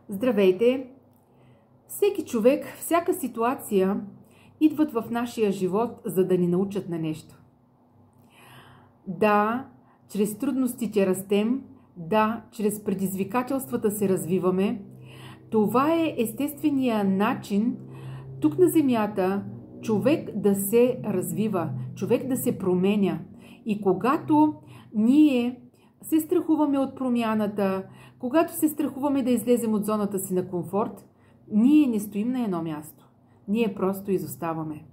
Здравейте! Всеки човек, всяка ситуация идват в нашия живот, за да ни научат на нещо. Да, чрез трудностите растем, да, чрез предизвикателствата се развиваме. Това е естествения начин тук на Земята човек да се развива, човек да се променя. И когато ние се страхуваме от промяната, когато се страхуваме да излезем от зоната си на комфорт, ние не стоим на едно място. Ние просто изоставаме.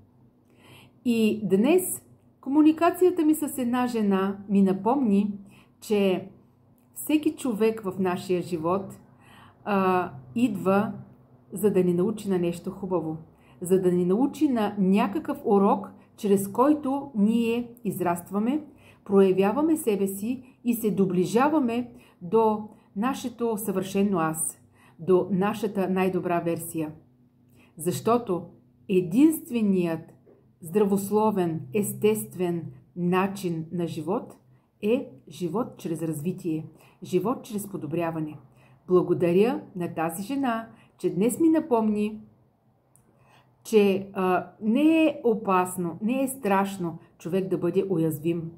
И днес комуникацията ми с една жена ми напомни, че всеки човек в нашия живот идва, за да ни научи на нещо хубаво, за да ни научи на някакъв урок, чрез който ние израстваме, проявяваме себе си и се доближаваме до нашето съвършено аз, до нашата най-добра версия. Защото единственият здравословен, естествен начин на живот е живот чрез развитие, живот чрез подобряване. Благодаря на тази жена, че днес ми напомни, че не е опасно, не е страшно човек да бъде уязвим.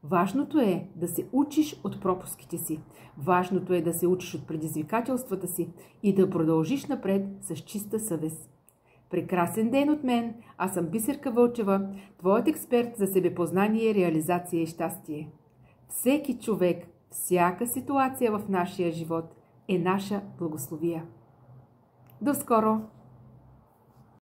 Важното е да се учиш от пропуските си. Важното е да се учиш от предизвикателствата си и да продължиш напред с чиста съвест. Прекрасен ден от мен! Аз съм Бисерка Вълчева, твоят експерт за себепознание, реализация и щастие. Всеки човек, всяка ситуация в нашия живот е наша благословия. До скоро!